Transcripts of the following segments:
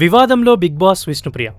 వివాదంలో big boss Vishnupriya.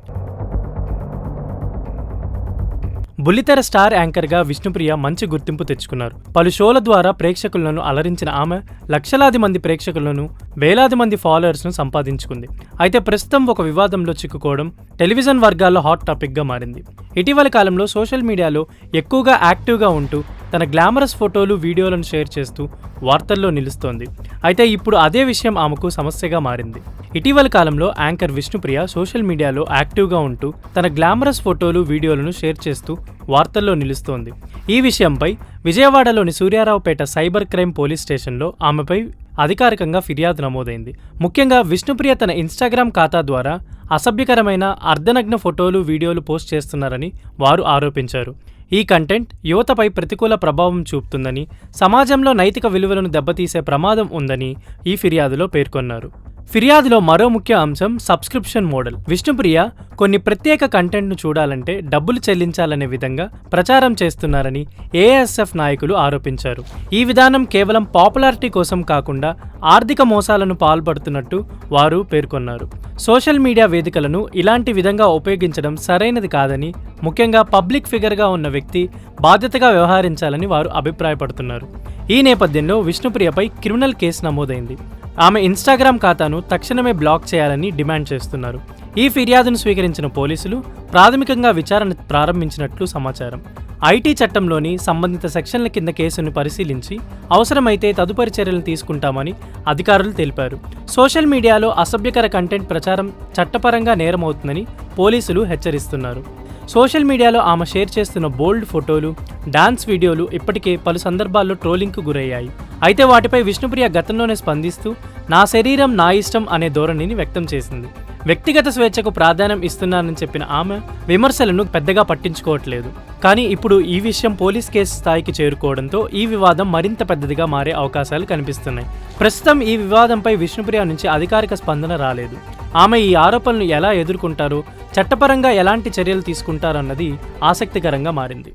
బుల్లితెర star యాంకర్గా Vishnupriya మంచి గుర్తింపు తెచ్చుకున్నారు. పలు షోల ద్వారా ప్రేక్షకులను అలరించిన ఆమె లక్షలాది మంది ప్రేక్షకులను, వేలాది మంది ఫాలోయర్స్ను సంపాదించుకుంది. అయితే ప్రస్తుతం ఒక వివాదంలో చిక్కుకోవడం టెలివిజన్ వర్గాల్లో హాట్ టాపిక్గా మారింది. ఇటీవల కాలంలో సోషల్ మీడియాలో ఎక్కువగా యాక్టివ్గా ఉంటూ తన గ్లామరస్ ఫోటోలు, వీడియోలను షేర్ చేస్తూ వార్తల్లో నిలుస్తోంది. అయితే ఇప్పుడు అదే విషయం ఆమెకు సమస్యగా మారింది. ఇటీవల కాలంలో యాంకర్ విష్ణుప్రియ సోషల్ మీడియాలో యాక్టివ్గా ఉంటూ తన గ్లామరస్ ఫోటోలు, వీడియోలను షేర్ చేస్తూ వార్తల్లో నిలుస్తోంది. ఈ విషయంపై విజయవాడలోని సూర్యారావుపేట సైబర్ క్రైమ్ పోలీస్ స్టేషన్లో ఆమెపై అధికారికంగా ఫిర్యాదు నమోదైంది. ముఖ్యంగా విష్ణుప్రియ తన ఇన్స్టాగ్రామ్ ఖాతా ద్వారా అసభ్యకరమైన అర్ధనగ్న ఫోటోలు, వీడియోలు పోస్ట్ చేస్తున్నారని వారు ఆరోపించారు. ఈ కంటెంట్ యువతపై ప్రతికూల ప్రభావం చూపుతుందని, సమాజంలో నైతిక విలువలను దెబ్బతీసే ప్రమాదం ఉందని ఈ ఫిర్యాదులో పేర్కొన్నారు. ఫిర్యాదులో మరో ముఖ్య అంశం సబ్స్క్రిప్షన్ మోడల్. విష్ణుప్రియ కొన్ని ప్రత్యేక కంటెంట్ను చూడాలంటే డబ్బులు చెల్లించాలనే విధంగా ప్రచారం చేస్తున్నారని ఏఎస్ఎఫ్ నాయకులు ఆరోపించారు. ఈ విధానం కేవలం పాపులారిటీ కోసం కాకుండా ఆర్థిక మోసాలను పాల్పడుతున్నట్టు వారు పేర్కొన్నారు. సోషల్ మీడియా వేదికలను ఇలాంటి విధంగా ఉపయోగించడం సరైనది కాదని, ముఖ్యంగా పబ్లిక్ ఫిగర్గా ఉన్న వ్యక్తి బాధ్యతగా వ్యవహరించాలని వారు అభిప్రాయపడుతున్నారు. ఈ నేపథ్యంలో విష్ణుప్రియపై క్రిమినల్ కేసు నమోదైంది. ఆమె ఇన్స్టాగ్రామ్ ఖాతాను తక్షణమే బ్లాక్ చేయాలని డిమాండ్ చేస్తున్నారు. ఈ ఫిర్యాదును స్వీకరించిన పోలీసులు ప్రాథమికంగా విచారణ ప్రారంభించినట్లు సమాచారం. ఐటీ చట్టంలోని సంబంధిత సెక్షన్ల కింద కేసును పరిశీలించి అవసరమైతే తదుపరి చర్యలు తీసుకుంటామని అధికారులు తెలిపారు. సోషల్ మీడియాలో అసభ్యకర కంటెంట్ ప్రచారం చట్టపరంగా నేరమవుతుందని పోలీసులు హెచ్చరిస్తున్నారు. సోషల్ మీడియాలో ఆమె షేర్ చేస్తున్న బోల్డ్ ఫోటోలు, డాన్స్ వీడియోలు ఇప్పటికే పలు సందర్భాల్లో ట్రోలింగ్కు గురయ్యాయి. అయితే వాటిపై విష్ణుప్రియ గతంలోనే స్పందిస్తూ నా శరీరం నా ఇష్టం అనే ధోరణిని వ్యక్తం చేసింది. వ్యక్తిగత స్వేచ్ఛకు ప్రాధాన్యం ఇస్తున్నానని చెప్పిన ఆమె విమర్శలను పెద్దగా పట్టించుకోవట్లేదు. కానీ ఇప్పుడు ఈ విషయం పోలీస్ కేసు స్థాయికి చేరుకోవడంతో ఈ వివాదం మరింత పెద్దదిగా మారే అవకాశాలు కనిపిస్తున్నాయి. ప్రస్తుతం ఈ వివాదంపై విష్ణుప్రియ నుంచి అధికారిక స్పందన రాలేదు. ఆమె ఈ ఆరోపణలు ఎలా ఎదుర్కొంటారో, చట్టపరంగా ఎలాంటి చర్యలు తీసుకుంటారన్నది ఆసక్తికరంగా మారింది.